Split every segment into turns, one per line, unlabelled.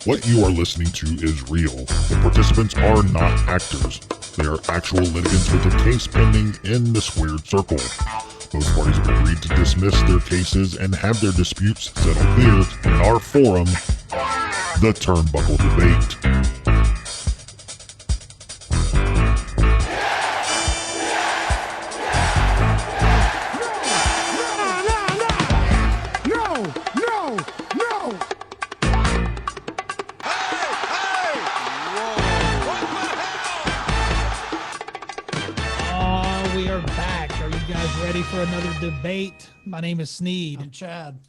What you are listening to is real. The participants are not actors. They are actual litigants with a case pending in the squared circle. Both parties have agreed to dismiss their cases and have their disputes settled here in our forum, the Turnbuckle Debate.
For another debate. My name is Sneed.
I'm Chad.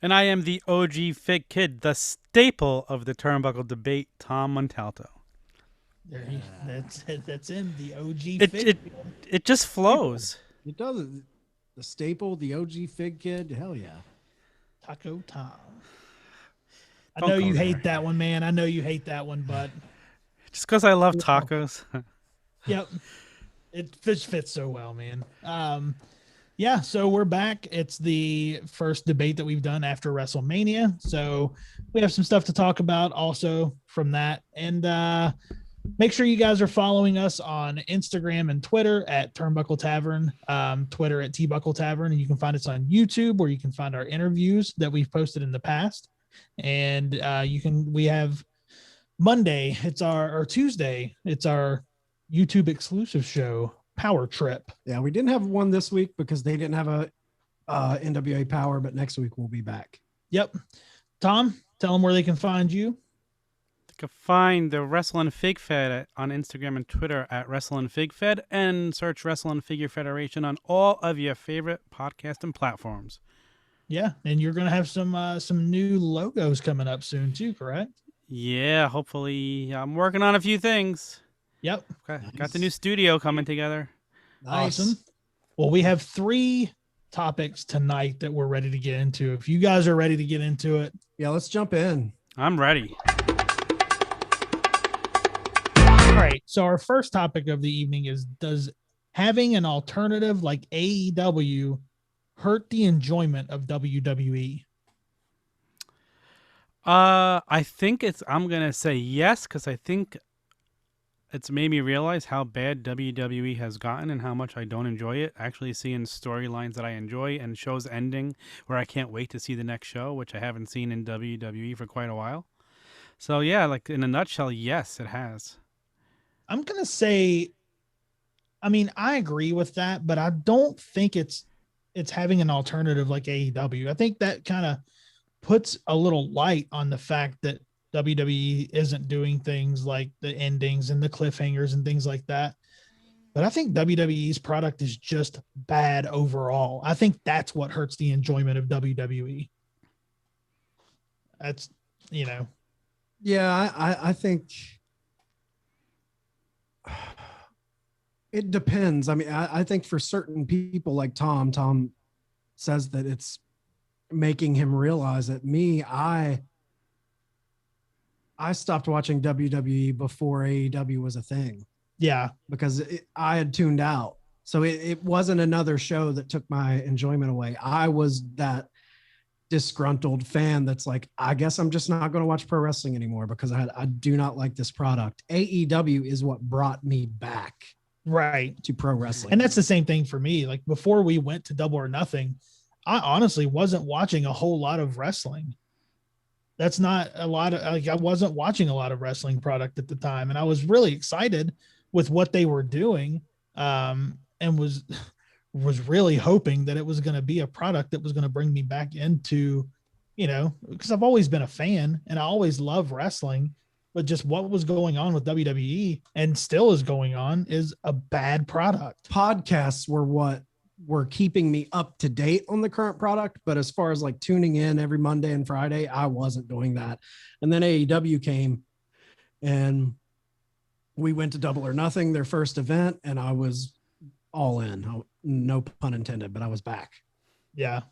And I am the OG Fig Kid, the staple of the Turnbuckle Debate, Tom Montalto.
That's him, the OG Fig Kid.
It just flows.
It does. The staple, the OG Fig Kid. Hell yeah.
Taco Tom. I know you hate that one, man. I know you hate that one, but...
Just because I love tacos.
Yep. It fits so well, man. Yeah, so we're back. It's the first debate that we've done after WrestleMania. So we have some stuff to talk about also from that. And make sure you guys are following us on Instagram and Twitter at Turnbuckle Tavern, Twitter at Tbuckle Tavern. And you can find us on YouTube where you can find our interviews that we've posted in the past. And we have Monday, or Tuesday, it's our YouTube exclusive show, Power Trip.
Yeah, we didn't have one this week because they didn't have a NWA Power, but next week we'll be back.
Yep. Tom, tell them where they can find you.
They can find the Wrestling Fig Fed on Instagram and Twitter at Wrestling Fig Fed, and search Wrestling Figure Federation on all of your favorite podcasting platforms.
Yeah, and you're going to have some new logos coming up soon too, correct?
Yeah,
hopefully.
I'm working on a few things.
Yep.
Got the new studio coming together.
Nice.
Awesome. Well, we have 3 topics tonight that we're ready to get into. If you guys are ready to get into it.
Yeah, let's jump in.
I'm ready.
All right. So our first topic of the evening is, does having an alternative like AEW hurt the enjoyment of WWE?
I think I'm going to say yes, because I think it's made me realize how bad WWE has gotten and how much I don't enjoy it. Actually seeing storylines that I enjoy and shows ending where I can't wait to see the next show, which I haven't seen in WWE for quite a while. So yeah, like in a nutshell, yes, it has.
I'm going to say, I agree with that, but I don't think it's having an alternative like AEW. I think that kind of puts a little light on the fact that WWE isn't doing things like the endings and the cliffhangers and things like that. But I think WWE's product is just bad overall. I think that's what hurts the enjoyment of WWE. That's,
Yeah, I think it depends. I think for certain people like Tom says that it's making him realize that I stopped watching WWE before AEW was a thing.
Yeah.
Because I had tuned out. So it wasn't another show that took my enjoyment away. I was that disgruntled fan that's like, I guess I'm just not going to watch pro wrestling anymore because I do not like this product. AEW is what brought me back.
Right.
To pro wrestling.
And that's the same thing for me. Like before we went to Double or Nothing, I honestly wasn't watching a whole lot of wrestling. That's not a lot of, I wasn't watching a lot of wrestling product at the time. And I was really excited with what they were doing. And was really hoping that it was going to be a product that was going to bring me back into, because I've always been a fan and I always love wrestling, but just what was going on with WWE and still is going on is a bad product.
Podcasts were keeping me up to date on the current product. But as far as like tuning in every Monday and Friday, I wasn't doing that. And then AEW came and we went to Double or Nothing, their first event. And I was all in, no pun intended, but I was back.
Yeah.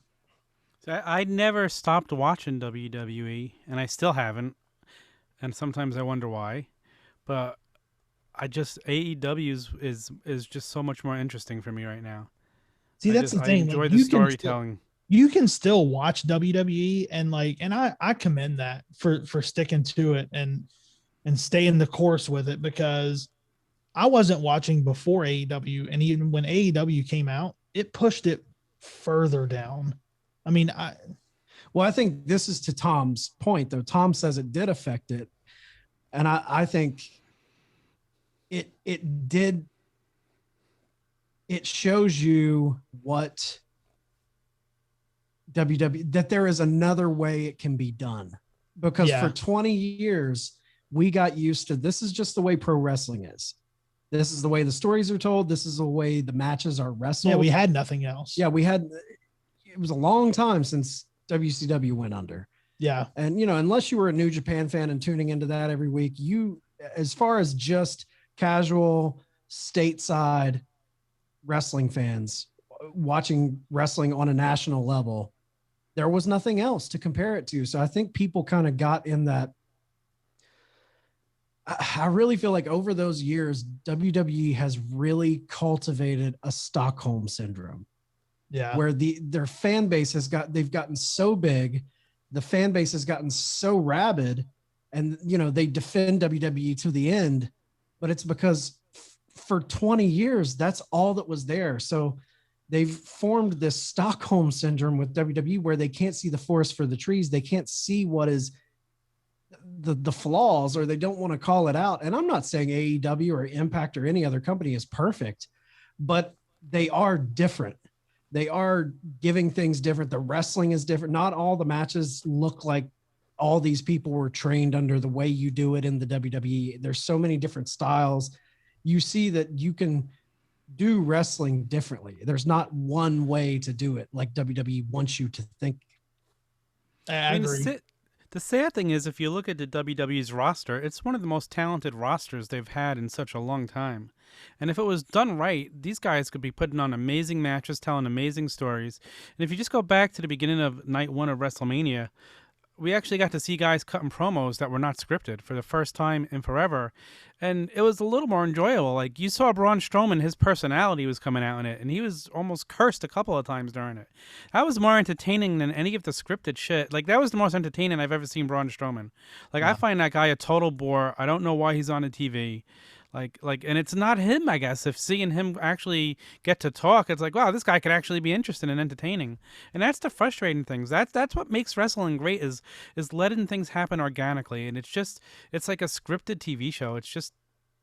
So I never stopped watching WWE and I still haven't. And sometimes I wonder why, but AEW is just so much more interesting for me right now.
See, that's the thing.
I enjoy the storytelling.
you can still watch WWE and like, and I commend that for sticking to it and staying the course with it, because I wasn't watching before AEW, and even when AEW came out, it pushed it further down. I mean,
Well, I think this is to Tom's point, though. Tom says it did affect it. And I think it did. It shows you what WWE, that there is another way it can be done. Because
Yeah.
for 20 years, we got used to, this is just the way pro wrestling is. This is the way the stories are told. This is the way the matches are wrestled.
yeah, we had nothing else.
Yeah, it was a long time since WCW went under.
Yeah.
And, you know, unless you were a New Japan fan and tuning into that every week, as far as just casual stateside wrestling fans watching wrestling on a national level, there was nothing else to compare it to. So I think people kind of got in that. I really feel like over those years, WWE has really cultivated a Stockholm syndrome.
Yeah.
Where their fan base they've gotten so big, the fan base has gotten so rabid, and you know, they defend WWE to the end, but it's because for 20 years, that's all that was there. So they've formed this Stockholm syndrome with WWE where they can't see the forest for the trees. They can't see what is the flaws, or they don't want to call it out. And I'm not saying AEW or Impact or any other company is perfect, but they are different. They are giving things different. The wrestling is different. Not all the matches look like all these people were trained under the way you do it in the WWE. There's so many different styles. You see that you can do wrestling differently. There's not one way to do it like WWE wants you to think.
I agree.
The sad thing is, if you look at the WWE's roster, it's one of the most talented rosters they've had in such a long time. And if it was done right, these guys could be putting on amazing matches, telling amazing stories. And if you just go back to the beginning of night one of WrestleMania, we actually got to see guys cutting promos that were not scripted for the first time in forever. And it was a little more enjoyable. Like, you saw Braun Strowman, his personality was coming out in it, and he was almost cursed a couple of times during it. That was more entertaining than any of the scripted shit. Like, that was the most entertaining I've ever seen Braun Strowman. Like, I find that guy a total bore. I don't know why he's on the TV. Like, and it's not him, I guess. If seeing him actually get to talk, it's like, wow, this guy could actually be interesting and entertaining. And that's the frustrating things. That's what makes wrestling great, is letting things happen organically. And it's like a scripted TV show. It's just,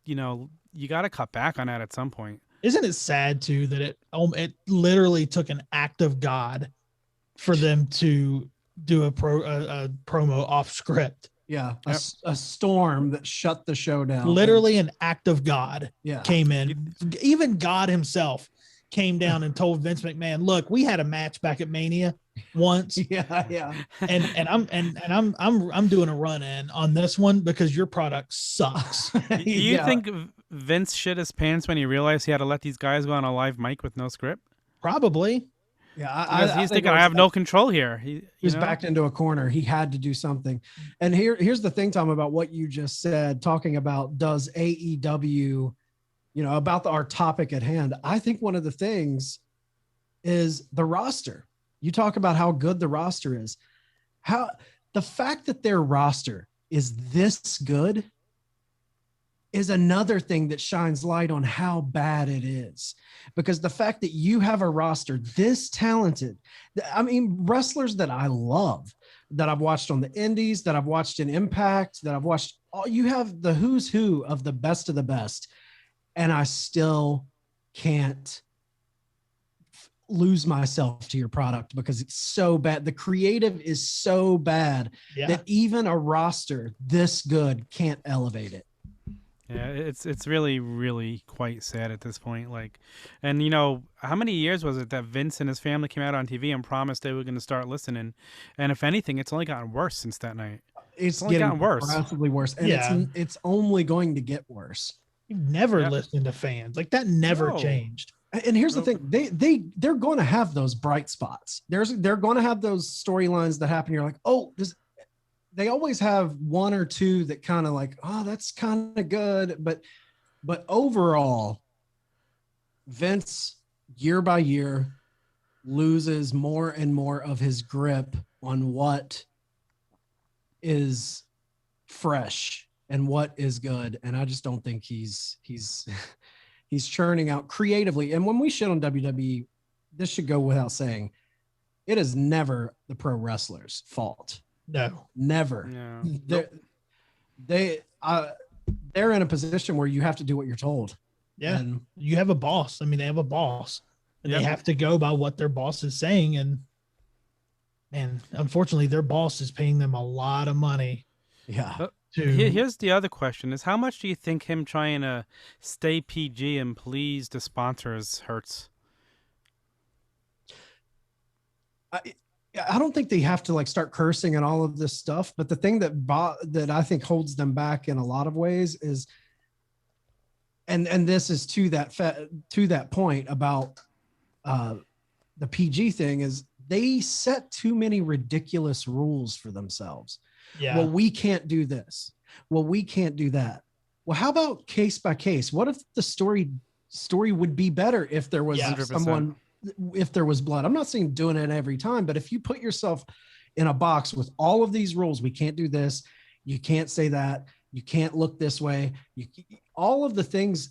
you know, you got to cut back on that at some point.
Isn't it sad too that it literally took an act of God for them to do a promo off script?
Yeah, a storm that shut the show down.
Literally an act of God came in. Even God himself came down and told Vince McMahon, "Look, we had a match back at Mania once,
yeah,
and I'm doing a run in on this one because your product sucks."
You think Vince shit his pants when he realized he had to let these guys go on a live mic with no script?
Probably.
Yeah,
he's thinking, I have no control here. He
was backed into a corner. He had to do something. And here's the thing, Tom, about what you just said, talking about does AEW, you know, about our topic at hand. I think one of the things is the roster. You talk about how good the roster is. How the fact that their roster is this good is another thing that shines light on how bad it is, because the fact that you have a roster this talented, I mean, wrestlers that I love, that I've watched on the indies, that I've watched in Impact, that I've watched, you have the who's who of the best, and I still can't lose myself to your product because it's so bad. The creative is so bad that even a roster this good can't elevate it.
Yeah, it's really, really quite sad at this point. Like, and you know, how many years was it that Vince and his family came out on TV and promised they were going to start listening? And if anything, it's only gotten worse since that night.
It's
only
gotten
worse,
progressively worse, and it's only going to get worse.
You've never listened to fans like that. Never changed.
And here's the thing: they're going to have those bright spots. They're going to have those storylines that happen. You're like, oh, they always have one or two that kind of like, oh, that's kind of good. But overall, Vince, year by year, loses more and more of his grip on what is fresh and what is good. And I just don't think he's he's churning out creatively. And when we shit on WWE, this should go without saying, it is never the pro wrestlers' fault.
No,
Never.
No.
They're in a position where you have to do what you're told.
yeah,
And
you have a boss. I mean, they have a boss, and
Yep.
they have to go by what their boss is saying. And man, unfortunately, their boss is paying them a lot of money
yeah,
to.
Here's the other question: is how much do you think him trying to stay PG and please the sponsors hurts?
I don't think they have to like start cursing and all of this stuff. But the thing that I think holds them back in a lot of ways is, and this is to that point about the PG thing, is they set too many ridiculous rules for themselves.
Yeah.
Well, we can't do this. Well, we can't do that. Well, how about case by case? What if the story would be better if there was
Yeah.
100%.
if there was blood? I'm not saying doing it every time, but if you put yourself in a box with all of these rules, we can't do this, you can't say that, you can't look this way, all of the things,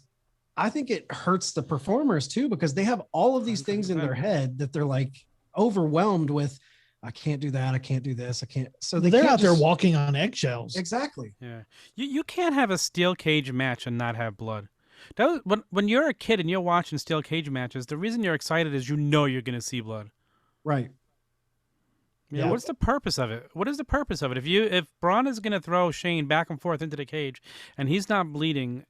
I think it hurts the performers too, because they have all of these things in their
100%.
head that they're like overwhelmed with. I can't do that. I can't do this. I can't. So they're
they're out there walking on eggshells.
Exactly.
Yeah, you can't have a steel cage match and not have blood. That was, when you're a kid and you're watching steel cage matches, the reason you're excited is you're going to see blood.
Right.
Yeah.
Yeah.
What's the purpose of it? What is the purpose of it? If Braun is going to throw Shane back and forth into the cage and he's not bleeding,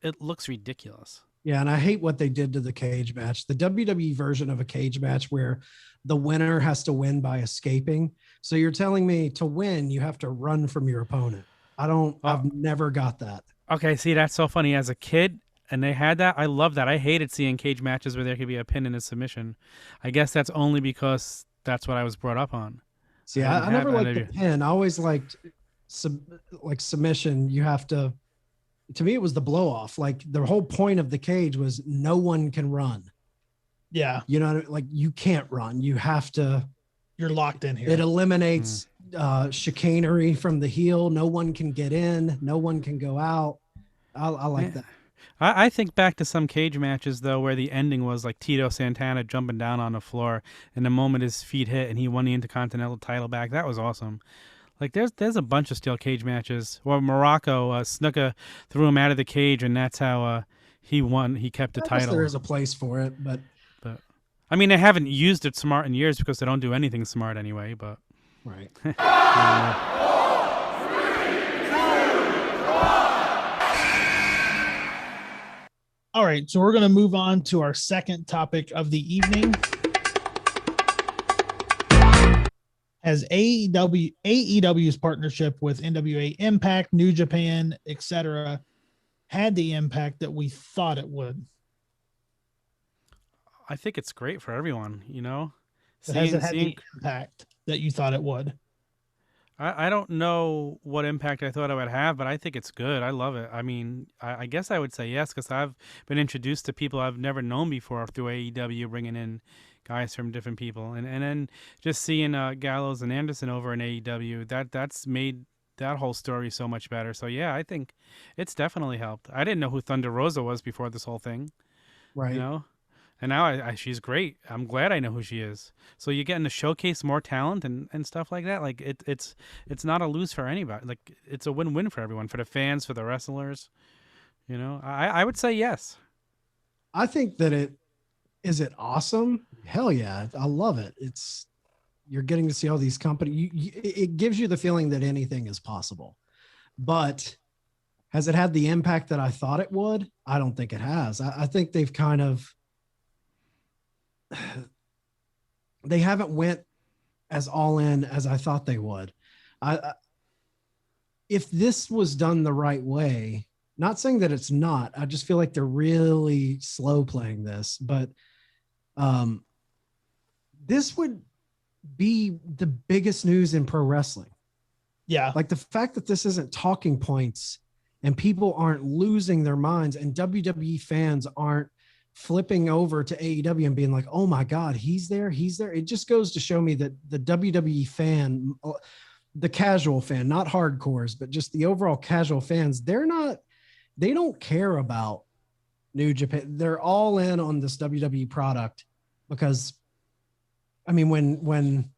it looks ridiculous.
Yeah, and I hate what they did to the cage match. The WWE version of a cage match where the winner has to win by escaping. So you're telling me to win, you have to run from your opponent. I've never got that.
Okay, see, that's so funny. As a kid, and they had that, I love that. I hated seeing cage matches where there could be a pin and a submission. I guess that's only because that's what I was brought up on.
See,
I
I
didn't
never
have
liked the
any-
pin. I always liked submission. You have to me, it was the blow off. Like the whole point of the cage was no one can run.
Yeah,
You know, like you can't run. You have to,
you're locked in here.
it eliminates chicanery from the heel. No one can get in. No one can go out. I like that.
I think back to some cage matches, though, where the ending was like Tito Santana jumping down on the floor, and the moment his feet hit and he won the Intercontinental title back, that was awesome. Like there's a bunch of steel cage matches. Or Morocco, Snuka threw him out of the cage, and that's how he won. He kept the
I guess
title.
there is a place for it, but
I mean, they haven't used it smart in years because they don't do anything smart anyway. But
right.
All right, so we're going to move on to our second topic of the evening. Has AEW's partnership with NWA Impact, New Japan, etc., had the impact that we thought it would?
I think it's great for everyone, you know.
Has it had the impact that you thought it would?
I don't know what impact I thought I would have, but I think it's good. I love it. I mean, I guess I would say yes because I've been introduced to people I've never known before through AEW, bringing in guys from different people, and then just seeing Gallows and Anderson over in AEW, that's made that whole story so much better. So yeah, I think it's definitely helped. I didn't know who Thunder Rosa was before this whole thing,
Right.
you know. And now she's great. I'm glad I know who she is. So you're getting to showcase more talent and stuff like that. Like it's not a lose for anybody. Like it's a win-win for everyone, for the fans, for the wrestlers. You know, I would say yes.
I think that is it awesome? Hell yeah. I love it. You're getting to see all these companies. It gives you the feeling that anything is possible. But has it had the impact that I thought it would? I don't think it has. I think they've kind of, they haven't went as all in as I thought they would. If this was done the right way, not saying that it's not, I just feel like they're really slow playing this, but this would be the biggest news in pro wrestling.
Yeah.
Like the fact that this isn't talking points and people aren't losing their minds and WWE fans aren't flipping over to AEW and being like, oh my God, he's there. It just goes to show me that the WWE fan, the casual fan, not hardcores, but just the overall casual fans, they don't care about New Japan. They're all in on this WWE product because, I mean, when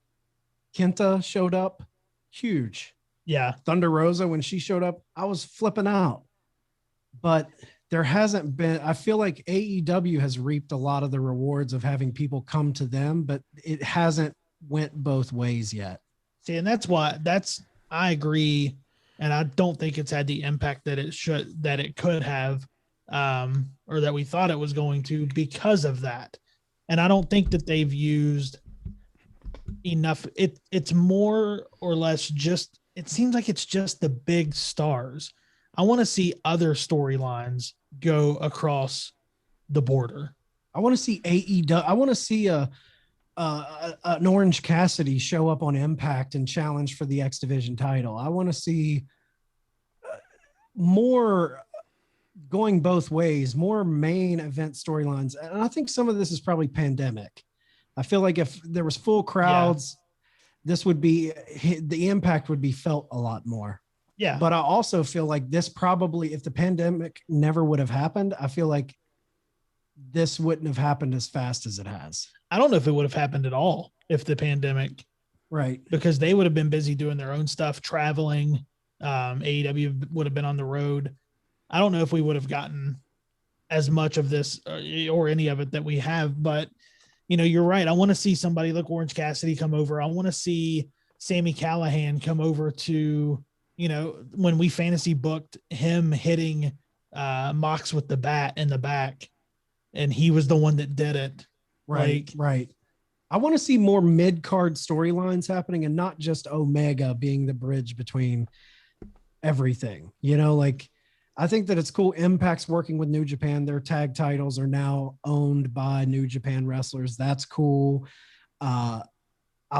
Kenta showed up, huge.
Yeah.
Thunder Rosa, when she showed up, I was flipping out. But there hasn't been, I feel like AEW has reaped a lot of the rewards of having people come to them, but it hasn't went both ways yet.
See, and I agree. And I don't think it's had the impact that it could have, or that we thought it was going to because of that. And I don't think that they've used enough. It's more or less just, it seems like it's just the big stars. I want to see other storylines go across the border.
I want to see AEW. I want to see an Orange Cassidy show up on Impact and challenge for the X Division title. I want to see more going both ways, more main event storylines. And I think some of this is probably pandemic. I feel like if there was full crowds, this would be, the impact would be felt a lot more.
Yeah.
But I also feel like this probably, if the pandemic never would have happened, I feel like this wouldn't have happened as fast as it has.
I don't know if it would have happened at all if the pandemic,
right?
Because they would have been busy doing their own stuff, traveling. AEW would have been on the road. I don't know if we would have gotten as much of this or any of it that we have, but you know, you're right. I want to see somebody like Orange Cassidy come over. I want to see Sami Callihan come over to, you know, when we fantasy booked him hitting Mox with the bat in the back, and he was the one that did it.
Right. Right. I want to see more mid-card storylines happening and not just Omega being the bridge between everything, you know, like I think that it's cool. Impact's working with New Japan. Their tag titles are now owned by New Japan wrestlers. That's cool. I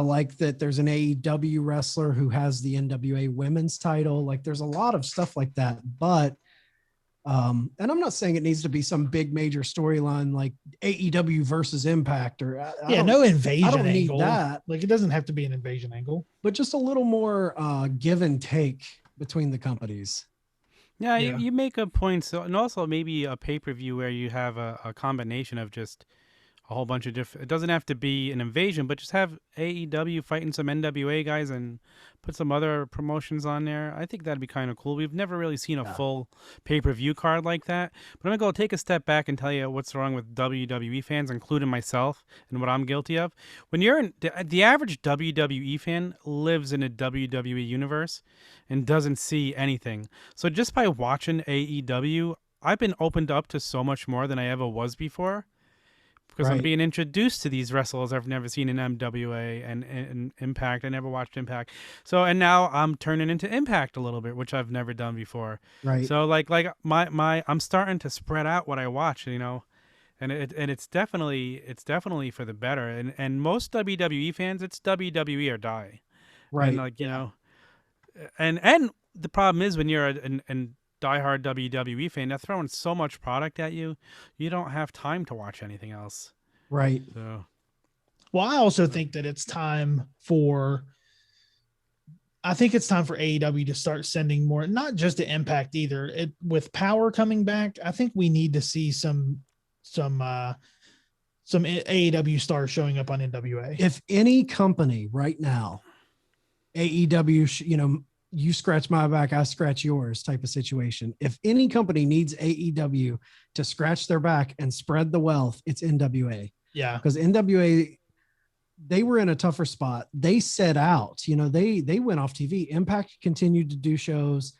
like that there's an AEW wrestler who has the NWA women's title. Like there's a lot of stuff like that, but and I'm not saying it needs to be some big major storyline like AEW versus Impact or
no invasion
I don't
angle.
need that.
Like it doesn't have to be an invasion angle,
but just a little more give and take between the companies.
Yeah, you make a point. So, and also maybe a pay-per-view where you have a combination of just a whole bunch of different. It doesn't have to be an invasion, but just have AEW fighting some NWA guys and put some other promotions on there. I think that'd be kind of cool. We've never really seen a full pay-per-view card like that. But I'm gonna go take a step back and tell you what's wrong with WWE fans, including myself, and what I'm guilty of. When you're in the average WWE fan lives in a WWE universe and doesn't see anything. So just by watching AEW, I've been opened up to so much more than I ever was before. Because I'm being introduced to these wrestlers I've never seen in MWA and Impact. I never watched Impact. So, and now I'm turning into Impact a little bit, which I've never done before.
Right.
So like I'm starting to spread out what I watch, you know, and it's definitely for the better. And most WWE fans, it's WWE or die.
Right.
And like, you know, and the problem is when you're an diehard WWE fan, they're throwing so much product at you, you don't have time to watch anything else.
Right.
So,
well, I also think that it's time for AEW to start sending more, not just to Impact either. With Power coming back, I think we need to see some AEW stars showing up on NWA.
If any company right now, AEW, you know, you scratch my back, I scratch yours type of situation. If any company needs AEW to scratch their back and spread the wealth, it's NWA.
Yeah.
Because NWA, they were in a tougher spot. They set out, you know, they went off TV. Impact continued to do shows.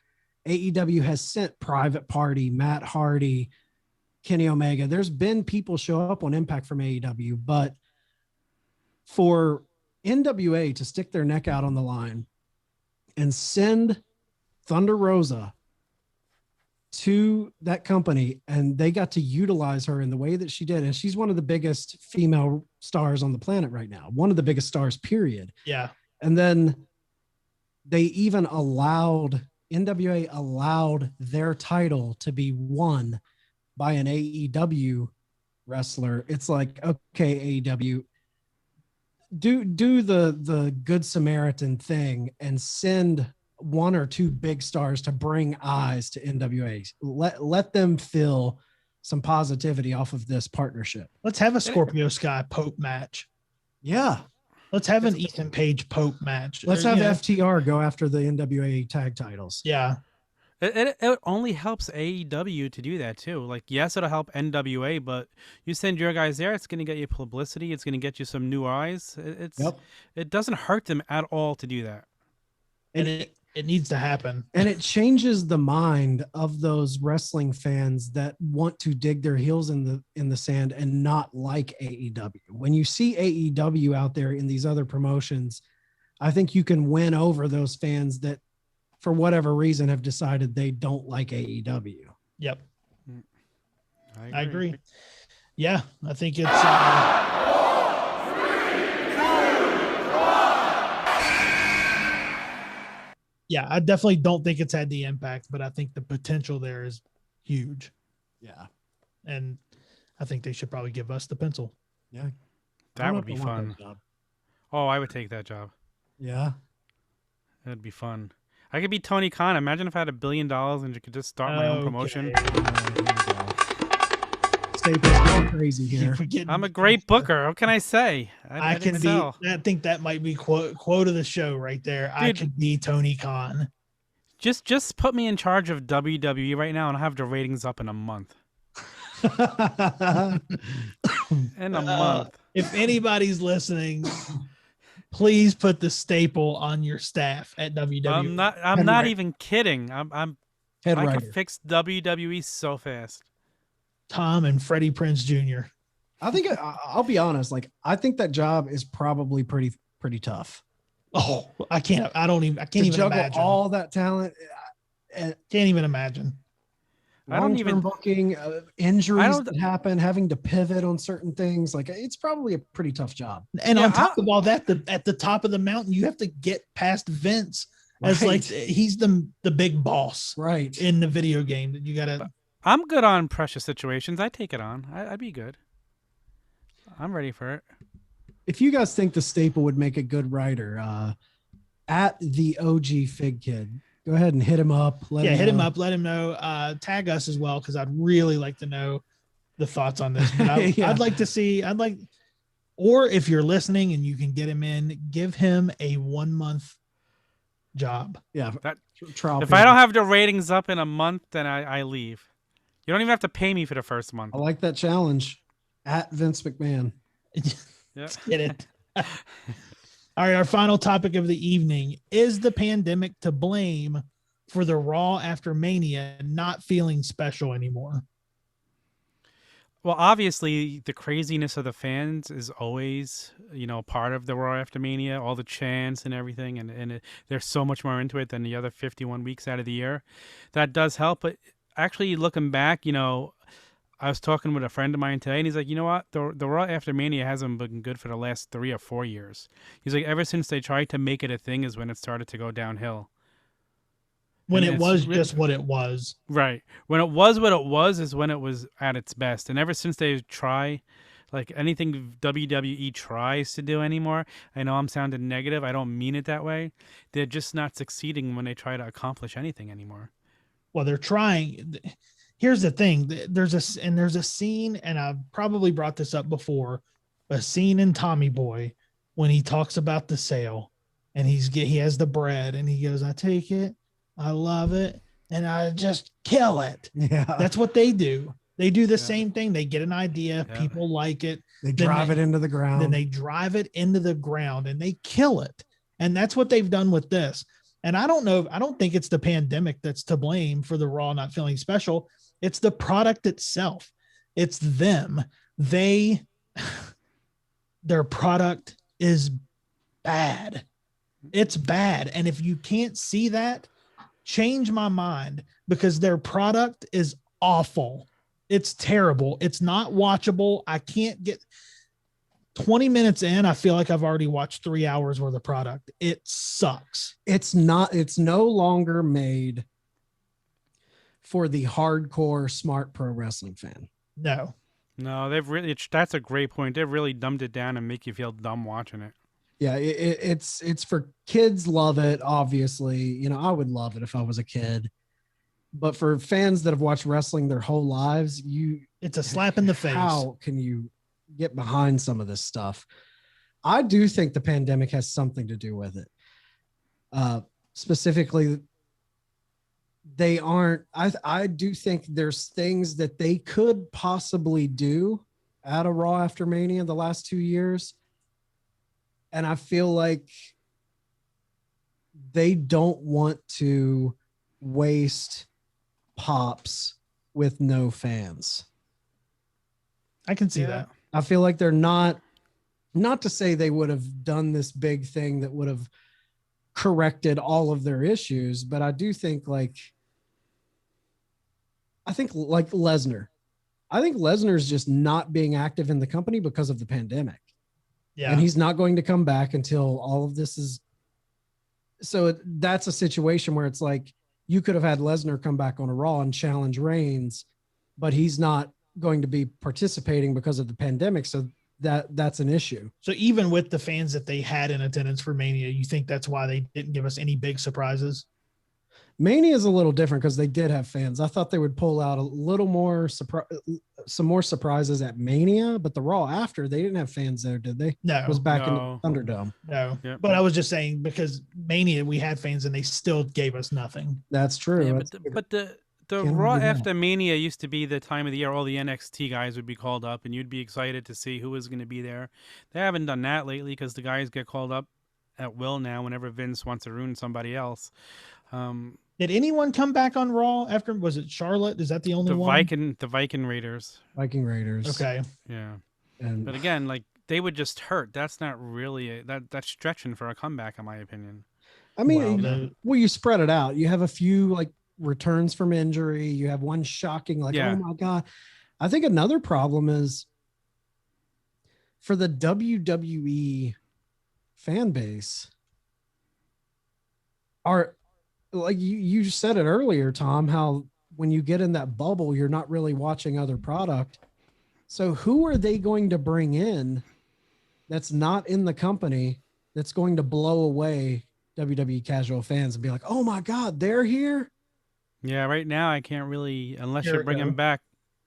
AEW has sent Private Party, Matt Hardy, Kenny Omega. There's been people show up on Impact from AEW, but for NWA to stick their neck out on the line and send Thunder Rosa to that company, and they got to utilize her in the way that she did. And she's one of the biggest female stars on the planet right now. One of the biggest stars, period.
Yeah.
And then they even NWA allowed their title to be won by an AEW wrestler, it's like, okay, AEW, do the good Samaritan thing and send one or two big stars to bring eyes to NWA. Let them feel some positivity off of this partnership.
Let's have a Scorpio Sky Pope match.
Yeah.
Let's have an Ethan Page Pope match.
Let's have FTR go after the NWA tag titles.
Yeah.
It only helps AEW to do that too. Like, yes, it'll help NWA, but you send your guys there, it's going to get you publicity. It's going to get you some new eyes. It doesn't hurt them at all to do that.
And it needs to happen.
And it changes the mind of those wrestling fans that want to dig their heels in the sand and not like AEW. When you see AEW out there in these other promotions, I think you can win over those fans that, for whatever reason, have decided they don't like AEW.
Yep.
I
agree. Yeah, I think it's yeah, I definitely don't think it's had the impact, but I think the potential there is huge.
Yeah.
And I think they should probably give us the pencil.
Yeah.
That would be fun. Oh, I would take that job.
Yeah.
That'd be fun. I could be Tony Khan. Imagine if I had $1 billion and you could just start my own promotion.
Staples going crazy here.
I'm a great booker. What can I say?
I can be. I think that might be quote of the show right there. Dude, I could be Tony Khan.
Just put me in charge of WWE right now, and I'll have the ratings up in a month. In a month.
If anybody's listening, please put the staple on your staff at WWE.
I'm not even kidding. I
can
fix WWE so fast.
Tom and Freddie Prinze Jr.
I think I'll be honest. Like, I think that job is probably pretty tough.
Oh, I can't even
juggle
imagine
all that talent.
Can't even imagine.
I don't even
booking injuries that happen, having to pivot on certain things. Like, it's probably a pretty tough job.
And on top of all that, at the top of the mountain, you have to get past Vince as like he's the big boss,
right,
in the video game. That you gotta.
I'm good on pressure situations. I take it on. I'd be good. I'm ready for it.
If you guys think the staple would make a good writer, at the OG Fig Kid, go ahead and hit him up.
Hit him up. Let him know. Tag us as well, because I'd really like to know the thoughts on this. But I'd like to see. Or if you're listening and you can get him in, give him a 1 month job.
Yeah,
that
trial.
If I don't have the ratings up in a month, then I leave. You don't even have to pay me for the first month.
I like that challenge. At Vince McMahon.
Let's get it. All right, our final topic of the evening. Is the pandemic to blame for the Raw After Mania not feeling special anymore?
Well, obviously, the craziness of the fans is always, part of the Raw After Mania, all the chants and everything, and they're so much more into it than the other 51 weeks out of the year. That does help, but actually looking back, I was talking with a friend of mine today, and he's like, you know what? The Raw After Mania hasn't been good for the last 3 or 4 years. He's like, ever since they tried to make it a thing is when it started to go downhill.
When it was just what it was.
Right. When it was what it was is when it was at its best. And ever since they try, like anything WWE tries to do anymore, I know I'm sounding negative. I don't mean it that way. They're just not succeeding when they try to accomplish anything anymore.
Well, they're trying. Here's the thing. There's a scene, and I've probably brought this up before, a scene in Tommy Boy when he talks about the sale, and he has the bread, and he goes, I take it, I love it, and I just kill it.
Yeah.
That's what they do. They do the same thing. They get an idea. Yeah. People like it.
They drive it into the ground.
Then they drive it into the ground and they kill it. And that's what they've done with this. And I don't think it's the pandemic that's to blame for the Raw not feeling special. It's the product itself. It's them. Their product is bad. It's bad. And if you can't see that, change my mind, because their product is awful. It's terrible. It's not watchable. I can't get 20 minutes in. I feel like I've already watched 3 hours worth of product. It sucks.
It's no longer made for the hardcore smart pro wrestling fan.
No.
No, they've really. That's a great point. They've really dumbed it down and make you feel dumb watching it.
Yeah, it's for kids. Love it, obviously. You know, I would love it if I was a kid. But for fans that have watched wrestling their whole lives,
It's a slap in the face.
How can you get behind some of this stuff? I do think the pandemic has something to do with it. Specifically, they aren't. I do think there's things that they could possibly do at a Raw After Mania the last 2 years, and I feel like they don't want to waste pops with no fans.
I can see that.
I feel like they're not to say they would have done this big thing that would have corrected all of their issues, but I do think like Lesnar. I think Lesnar's just not being active in the company because of the pandemic.
Yeah.
And he's not going to come back until all of this is. So that's a situation where it's like you could have had Lesnar come back on a Raw and challenge Reigns, but he's not going to be participating because of the pandemic. So that's an issue.
So even with the fans that they had in attendance for Mania, you think that's why they didn't give us any big surprises?
Mania is a little different because they did have fans. I thought they would pull out a little more some more surprises at Mania, but the Raw after, they didn't have fans there, did they?
No.
It was back in the
No.
Thunderdome.
No.
Yep.
But I was just saying because Mania, we had fans and they still gave us nothing.
That's true.
Yeah,
That's-
but the
Can't
Raw
do that.
After Mania used to be the time of the year all the NXT guys would be called up, and you'd be excited to see who was going to be there. They haven't done that lately because the guys get called up at will now whenever Vince wants to ruin somebody else.
Did anyone come back on Raw after? Was it Charlotte? Is that the only
The
one?
Viking Raiders.
Viking Raiders.
Okay.
Yeah,
And
but again, like they would just hurt. That's not really that's stretching for a comeback, in my opinion.
I mean,
Well,
you spread it out. You have a few like returns from injury. You have one shocking, like,
Yeah.
oh my God. I think another problem is for the WWE fan base are like you said it earlier, Tom, how when you get in that bubble, you're not really watching other product. So who are they going to bring in that's not in the company that's going to blow away WWE casual fans and be like, oh my God, they're here?
Yeah, right now I can't really, unless you're
Jericho.
bringing back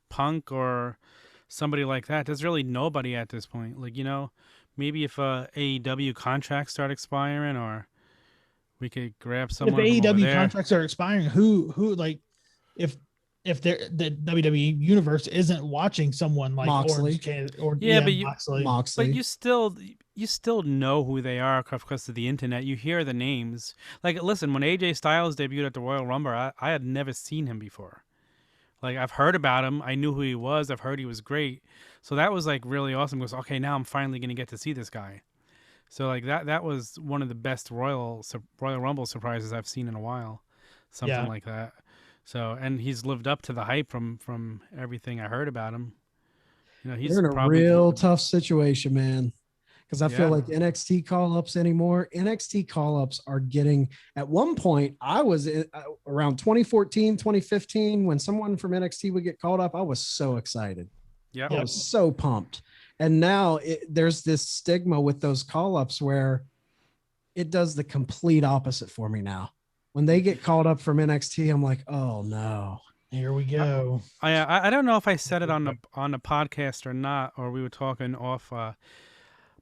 Punk or somebody like that. There's really nobody at this point. Like, maybe if AEW contracts start expiring, or we could grab
if
someone from over
AEW
there.
contracts are expiring, who like if the WWE universe isn't watching someone like
Moxley.
Orange Can or
Yeah, but
Moxley.
Moxley.
But you still know who they are because of the internet. You hear the names. Like, listen, when AJ Styles debuted at the Royal Rumble, I had never seen him before. Like, I've heard about him. I knew who he was. I've heard he was great. So that was like really awesome. Because okay, now I'm finally gonna get to see this guy. So like that was one of the best Royal Rumble surprises I've seen in a while. Something like that. So, and he's lived up to the hype from everything I heard about him. He's
They're in a
probably
real tough situation, man. Because I feel
Yeah.
like NXT call-ups anymore. NXT call-ups are getting, at one point, I was around 2014, 2015, when someone from NXT would get called up, I was so excited.
Yeah.
I was so pumped. And now there's this stigma with those call-ups where it does the complete opposite for me now. When they get called up from NXT, I'm like, oh no.
Here we go.
I don't know if I said it on the podcast or not, or we were talking off.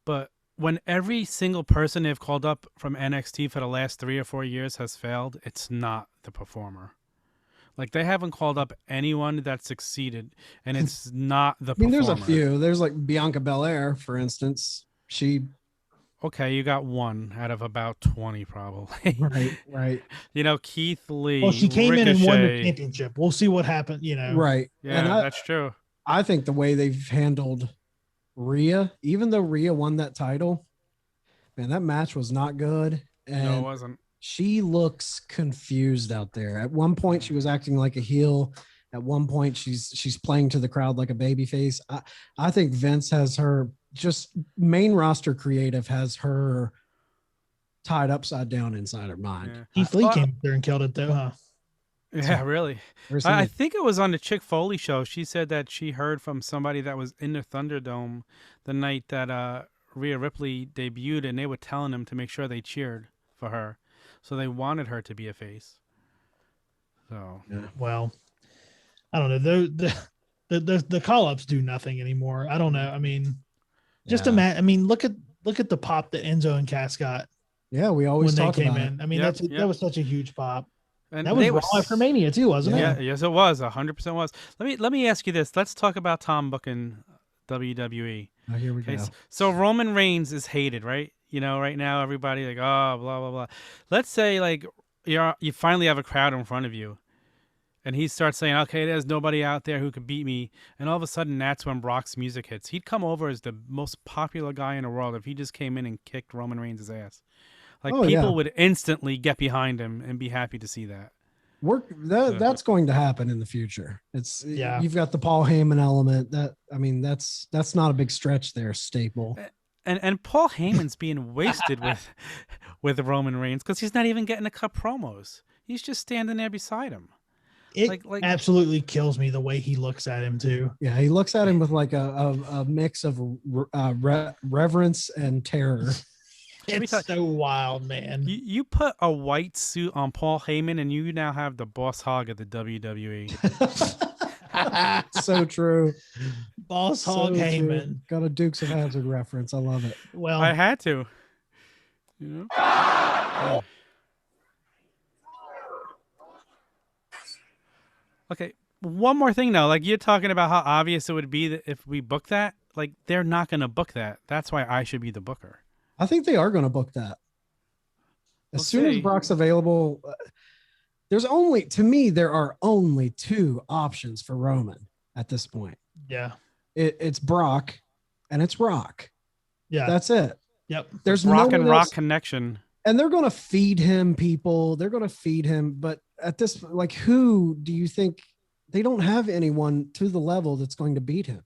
But when every single person they've called up from NXT for the last 3 or 4 years has failed, it's not the performer. Like, they haven't called up anyone that succeeded, and it's not the performer.
There's a few. There's like Bianca Belair, for instance.
Okay, you got one out of about 20, probably.
Right.
Keith Lee.
Well, she came in and won the
Ricochet.
championship. We'll see what happens.
Right.
Yeah,
And
that's true.
I think the way they've handled Rhea, even though Rhea won that title, man, that match was not good. And
No, it wasn't.
she looks confused out there. At one point, she was acting like a heel. At one point, she's playing to the crowd like a babyface. I think Vince has her, just main roster creative has her tied upside down inside her mind.
Yeah.
Keith Lee came up there and killed it though, huh?
Yeah, really.
Never seen
I
it.
think it was on the Chick Foley show. She said that she heard from somebody that was in the Thunderdome the night that Rhea Ripley debuted, and they were telling them to make sure they cheered for her. So they wanted her to be a face. So
Well, I don't know. The call ups do nothing anymore. I don't know. I mean, just
Yeah.
imagine. I mean, look at the pop that Enzo and Cass got
Yeah, we always
when they
talk
came
about
in.
it.
I mean,
Yep,
that
yep.
was such a huge pop.
and
That was
they
Raw
were
After Mania too, wasn't
Yeah,
it?
yes, it was. 100% was. Let me ask you this. Let's talk about Tom booking WWE.
Oh, here we
Okay,
go.
so Roman Reigns is hated, right? You know, right now everybody like, oh, blah blah blah. Let's say like you finally have a crowd in front of you, and he starts saying, okay, there's nobody out there who could beat me, and all of a sudden that's when Brock's music hits. He'd come over as the most popular guy in the world if he just came in and kicked Roman Reigns' ass. Like
Oh,
people
yeah.
would instantly get behind him and be happy to see that.
That's going to happen in the future.
Yeah.
You've got the Paul Heyman element. That's not a big stretch there, Staple.
And Paul Heyman's being wasted with Roman Reigns because he's not even getting to cut promos. He's just standing there beside him.
It
Like-
absolutely kills me the way he looks at him too.
Yeah, he looks at him with like a mix of reverence and terror.
It's so wild, man.
You put a white suit on Paul Heyman and you now have the boss hog of the WWE.
So true.
Boss Hog
So true.
Heyman.
Got a Dukes of Hazzard reference. I love it.
Well,
I had to. You know? Okay, one more thing though. Like you're talking about how obvious it would be that if we book that. Like they're not going to book that. That's why I should be the booker.
I think they are going to book that. As
We'll
soon as
see.
Brock's available, there are only two options for Roman at this point.
yeah.
It's Brock and it's Rock.
Yeah.
That's it.
Yep.
There's
Rock
no
and
one
Rock
else-
connection.
and they're going to feed him people. They're going to feed him. But at this, like, who do you think? They don't have anyone to the level that's going to beat him.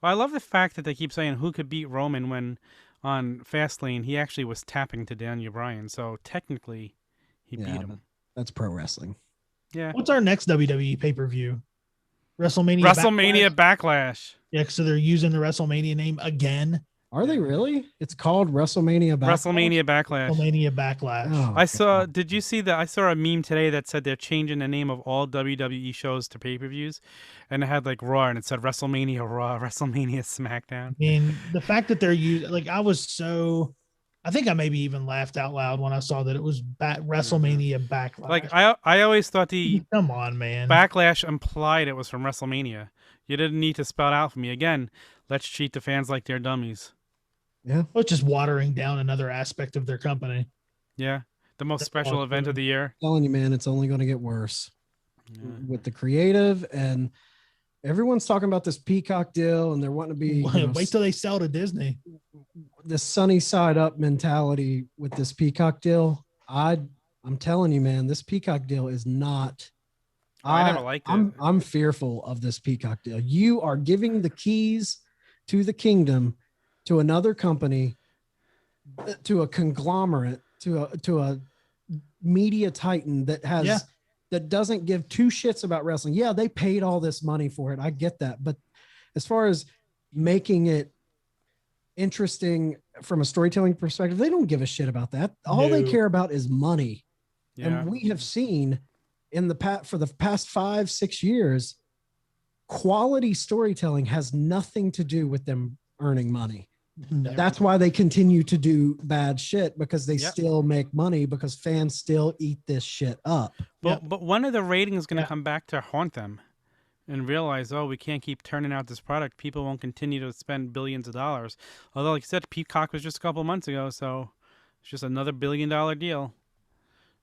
Well, I love the fact that they keep saying who could beat Roman when on Fastlane he actually was tapping to Daniel Bryan. So technically, he beat him.
That's pro wrestling.
Yeah.
What's our next WWE pay-per-view? WrestleMania.
WrestleMania
Backlash?
Backlash.
Yeah, so they're using the WrestleMania name again.
Are they really? It's called WrestleMania.
WrestleMania Backlash.
WrestleMania Backlash.
Oh,
I saw.
God.
Did you see that? I saw a meme today that said they're changing the name of all WWE shows to pay-per-views, and it had like Raw, and it said WrestleMania Raw, WrestleMania SmackDown.
I mean, the fact that they're using, like, I think I maybe even laughed out loud when I saw that it was WrestleMania Backlash.
Like I always thought the
come on, man.
Backlash implied it was from WrestleMania. You didn't need to spell it out for me again. Let's treat the fans like they're dummies.
Yeah.
Well, it's just watering down another aspect of their company.
Yeah, the most
That's
special
all
event
true.
of the year.
I'm telling you, man, it's only going to get worse
Yeah.
with the creative, and everyone's talking about this Peacock deal, and they're wanting to be
Wait till they sell to Disney.
the sunny side up mentality with this Peacock deal. I'm telling you, man, this Peacock deal is not.
I never liked it.
I'm fearful of this Peacock deal. You are giving the keys to the kingdom to another company, to a conglomerate, to a media titan that has
Yeah.
that doesn't give two shits about wrestling. Yeah, they paid all this money for it. I get that, but as far as making it interesting from a storytelling perspective, they don't give a shit about that. All they
No.
care about is money.
Yeah.
And we have seen in the for the past 5-6 years, quality storytelling has nothing to do with them earning money.
Never.
That's why they continue to do bad shit, because they
Yep.
still make money, because fans still eat this shit up.
But when are the ratings going to
Yeah.
come back to haunt them and realize, oh, we can't keep turning out this product. People won't continue to spend billions of dollars. Although, like you said, Peacock was just a couple months ago, so it's just another $1 billion deal.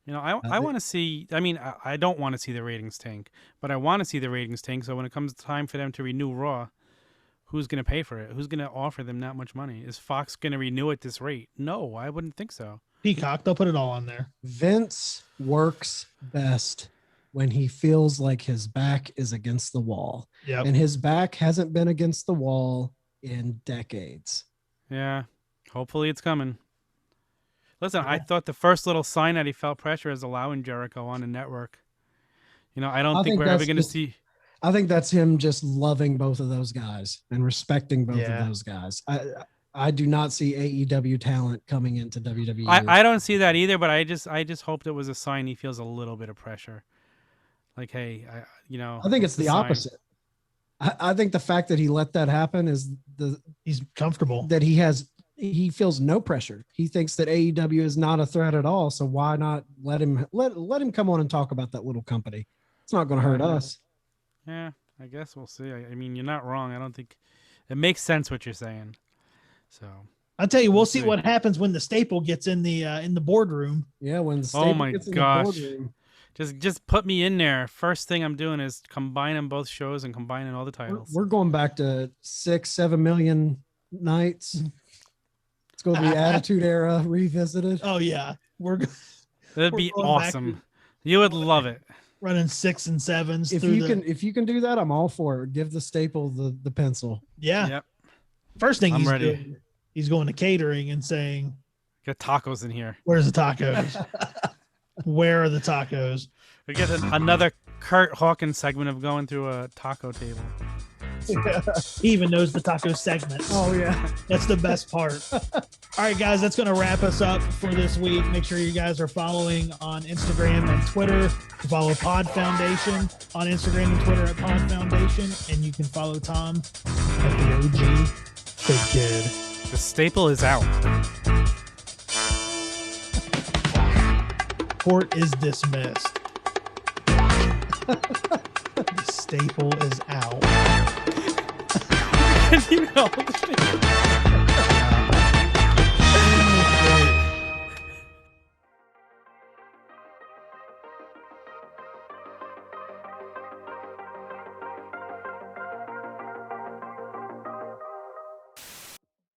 You know, I want to see. I mean, I don't want to see the ratings tank, but I want to see the ratings tank. So when it comes time for them to renew Raw, who's going to pay for it? Who's going to offer them that much money? Is Fox going to renew at this rate? No, I wouldn't think so.
Peacock, they'll put it all on there.
Vince works best when he feels like his back is against the wall.
Yep.
And his back hasn't been against the wall in decades.
Yeah, hopefully it's coming. Listen, I thought the first little sign that he felt pressure is allowing Jericho on the network. You know, I don't
I
think
think
we're ever
that's
going to
just-
see.
I think that's him just loving both of those guys and respecting both
Yeah.
of those guys. I do not see AEW talent coming into WWE.
I don't see that either, but I just hoped it was a sign he feels a little bit of pressure. Like, hey,
I think it's the
sign.
opposite. I think the fact that he let that happen is
He's comfortable.
that he feels no pressure. He thinks that AEW is not a threat at all. So why not let him come on and talk about that little company? It's not going to hurt us.
Yeah, I guess we'll see. I mean, you're not wrong. I don't think it makes sense what you're saying. So
I'll tell you, we'll see
see.
what happens when the staple gets in the boardroom.
Yeah, when
Oh
Staple
my
gets in
gosh.
the boardroom,
just put me in there. First thing I'm doing is combining both shows and combining all the titles.
we're going back to 6-7 million nights. It's going to be Attitude Era revisited.
Oh yeah, we're
That'd
we're
be
going back
awesome. You would love it.
running 6 and 7s.
If you can do that, I'm all for it. Give the Staple the pencil.
Yeah.
Yep.
First thing
I'm
he's
ready.
doing, he's going to catering and saying,
Got tacos in here.
"Where's the tacos? Where are the tacos?"
We get another Kurt Hawkins segment of going through a taco table.
He even knows the taco segment.
Oh yeah.
That's the best part. All right, guys, that's going to wrap us up for this week. Make sure you guys are following on Instagram and Twitter. You follow Pod Foundation on Instagram and Twitter at Pod Foundation, and you can follow Tom at the OG Fake Kid.
The staple is out.
Court is dismissed. The staple is out.
You know,